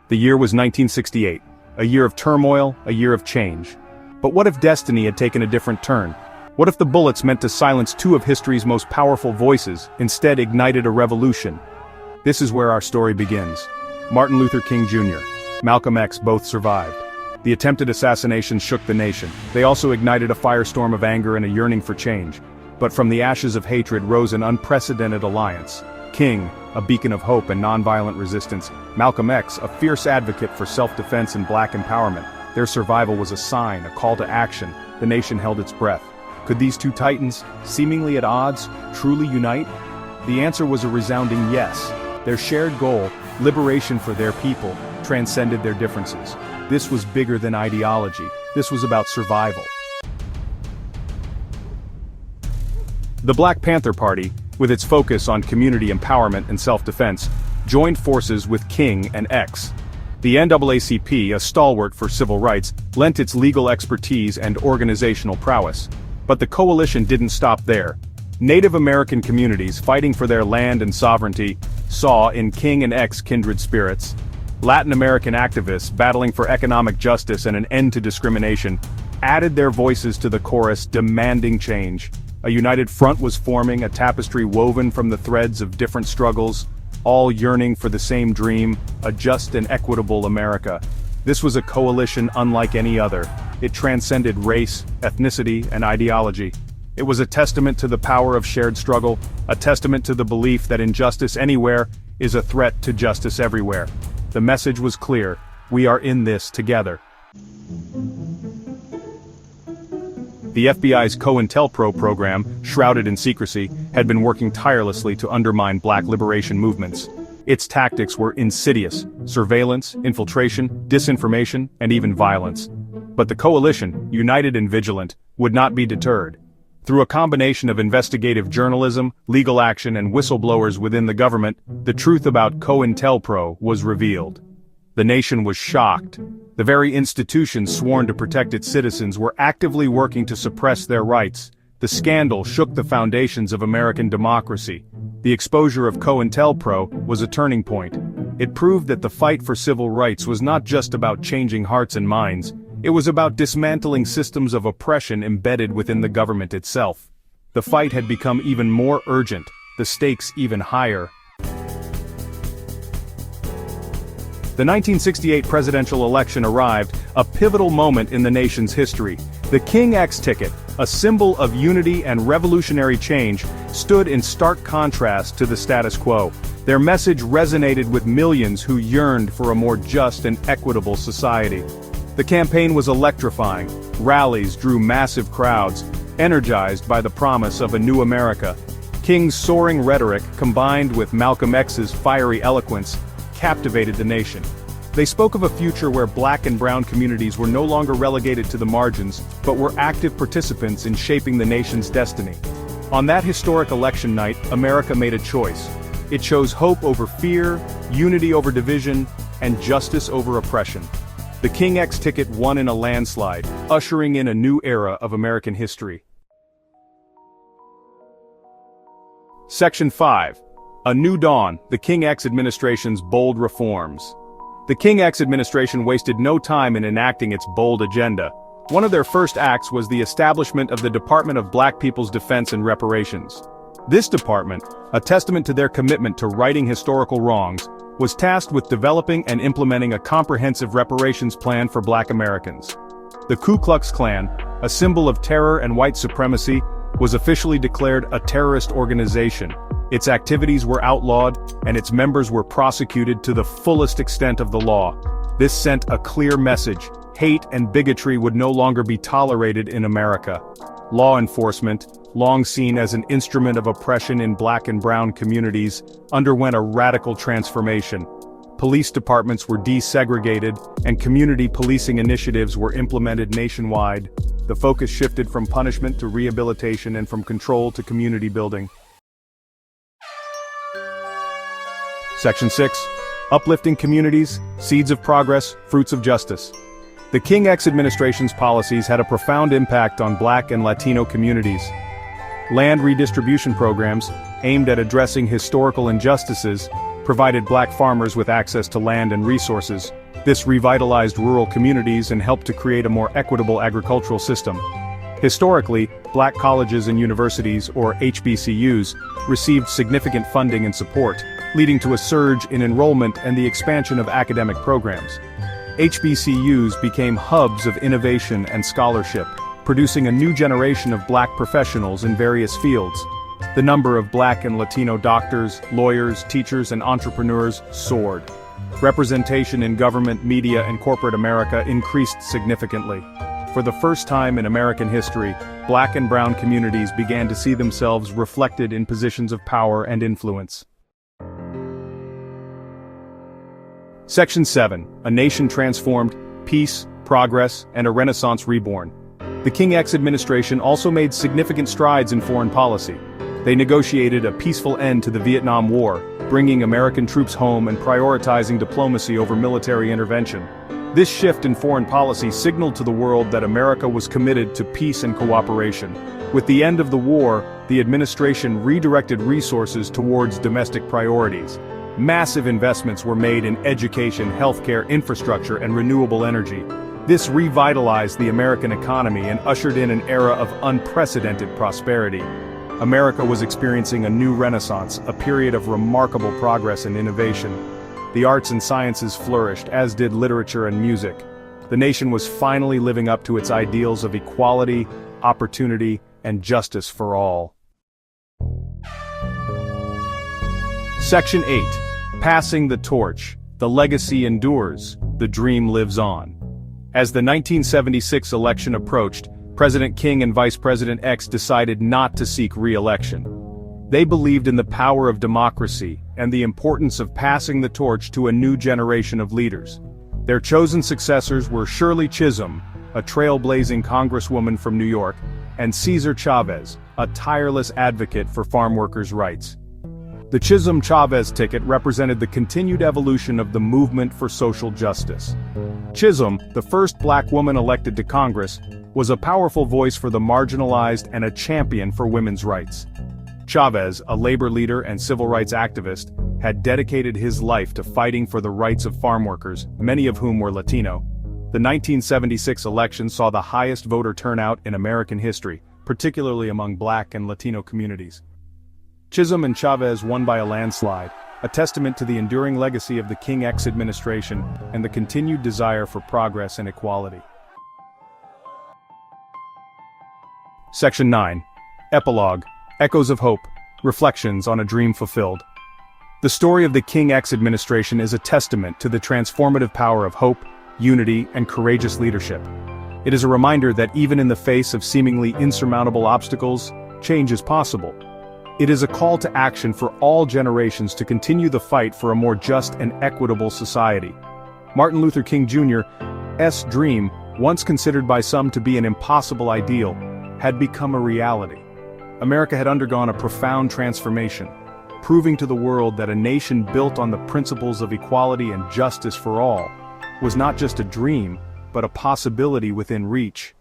The year was 1968, a year of turmoil, a year of change. But what if destiny had taken a different turn? What if the bullets meant to silence two of history's most powerful voices instead ignited a revolution? This is where our story begins. Martin Luther King Jr., Malcolm X both survived. The attempted assassination shook the nation. They also ignited a firestorm of anger and a yearning for change. But from the ashes of hatred rose an unprecedented alliance. King, a beacon of hope and nonviolent resistance. Malcolm X, a fierce advocate for self-defense and black empowerment. Their survival was a sign, a call to action. The nation held its breath. Could these two titans, seemingly at odds, truly unite? The answer was a resounding yes. Their shared goal, liberation for their people, transcended their differences. This was bigger than ideology. This was about survival. The Black Panther Party, with its focus on community empowerment and self-defense, joined forces with King and X. The NAACP, a stalwart for civil rights, lent its legal expertise and organizational prowess. But the coalition didn't stop there. Native American communities fighting for their land and sovereignty saw in King and X kindred spirits. Latin American activists battling for economic justice and an end to discrimination added their voices to the chorus demanding change. A united front was forming, a tapestry woven from the threads of different struggles, all yearning for the same dream, a just and equitable America. This was a coalition unlike any other. It transcended race, ethnicity, and ideology. It was a testament to the power of shared struggle, a testament to the belief that injustice anywhere is a threat to justice everywhere. The message was clear: we are in this together. The FBI's COINTELPRO program, shrouded in secrecy, had been working tirelessly to undermine black liberation movements. Its tactics were insidious: surveillance, infiltration, disinformation, and even violence. But the coalition, united and vigilant, would not be deterred. Through a combination of investigative journalism, legal action, and whistleblowers within the government, the truth about COINTELPRO was revealed. The nation was shocked. The very institutions sworn to protect its citizens were actively working to suppress their rights. The scandal shook the foundations of American democracy. The exposure of COINTELPRO was a turning point. It proved that the fight for civil rights was not just about changing hearts and minds. It was about dismantling systems of oppression embedded within the government itself. The fight had become even more urgent, the stakes even higher. The 1968 presidential election arrived, a pivotal moment in the nation's history. The King X ticket, a symbol of unity and revolutionary change, stood in stark contrast to the status quo. Their message resonated with millions who yearned for a more just and equitable society. The campaign was electrifying. Rallies drew massive crowds, energized by the promise of a new America. King's soaring rhetoric, combined with Malcolm X's fiery eloquence, captivated the nation. They spoke of a future where black and brown communities were no longer relegated to the margins, but were active participants in shaping the nation's destiny. On that historic election night, America made a choice. It chose hope over fear, unity over division, and justice over oppression. The King X ticket won in a landslide, ushering in a new era of American history. Section 5. A New Dawn, the King X administration's bold reforms. The King X administration wasted no time in enacting its bold agenda. One of their first acts was the establishment of the Department of Black People's Defense and Reparations. This department, a testament to their commitment to righting historical wrongs, was tasked with developing and implementing a comprehensive reparations plan for Black Americans. The Ku Klux Klan, a symbol of terror and white supremacy, was officially declared a terrorist organization. Its activities were outlawed, and its members were prosecuted to the fullest extent of the law. This sent a clear message: hate and bigotry would no longer be tolerated in America. Law enforcement, long seen as an instrument of oppression in black and brown communities, underwent a radical transformation. Police departments were desegregated, and community policing initiatives were implemented nationwide. The focus shifted from punishment to rehabilitation and from control to community building. Section 6. Uplifting communities, seeds of progress, fruits of justice. The King X administration's policies had a profound impact on Black and Latino communities. Land redistribution programs, aimed at addressing historical injustices, provided black farmers with access to land and resources. This revitalized rural communities and helped to create a more equitable agricultural system. Historically, black colleges and universities, or HBCUs, received significant funding and support, leading to a surge in enrollment and the expansion of academic programs. HBCUs became hubs of innovation and scholarship, producing a new generation of black professionals in various fields. The number of black and Latino doctors, lawyers, teachers, and entrepreneurs soared. Representation in government, media, and corporate America increased significantly. For the first time in American history, black and brown communities began to see themselves reflected in positions of power and influence. Section 7. A nation transformed, peace, progress, and a Renaissance reborn. The King X administration also made significant strides in foreign policy. They negotiated a peaceful end to the Vietnam War, bringing American troops home and prioritizing diplomacy over military intervention. This shift in foreign policy signaled to the world that America was committed to peace and cooperation. With the end of the war, the administration redirected resources towards domestic priorities. Massive investments were made in education, healthcare, infrastructure, and renewable energy. This revitalized the American economy and ushered in an era of unprecedented prosperity. America was experiencing a new renaissance, a period of remarkable progress and innovation. The arts and sciences flourished, as did literature and music. The nation was finally living up to its ideals of equality, opportunity, and justice for all. Section 8. Passing the torch. The legacy endures. The dream lives on. As the 1976 election approached, President King and Vice President X decided not to seek re-election. They believed in the power of democracy and the importance of passing the torch to a new generation of leaders. Their chosen successors were Shirley Chisholm, a trailblazing congresswoman from New York, and Cesar Chavez, a tireless advocate for farm workers' rights. The Chisholm-Chavez ticket represented the continued evolution of the movement for social justice. Chisholm, the first black woman elected to Congress, was a powerful voice for the marginalized and a champion for women's rights. Chavez, a labor leader and civil rights activist, had dedicated his life to fighting for the rights of farm workers, many of whom were Latino. The 1976 election saw the highest voter turnout in American history, particularly among black and Latino communities. Chisholm and Chavez won by a landslide, a testament to the enduring legacy of the King X administration and the continued desire for progress and equality. Section 9. Epilogue. Echoes of Hope. Reflections on a Dream Fulfilled. The story of the King X administration is a testament to the transformative power of hope, unity, and courageous leadership. It is a reminder that even in the face of seemingly insurmountable obstacles, change is possible. It is a call to action for all generations to continue the fight for a more just and equitable society. Martin Luther King Jr.'s dream, once considered by some to be an impossible ideal, had become a reality. America had undergone a profound transformation, proving to the world that a nation built on the principles of equality and justice for all was not just a dream, but a possibility within reach.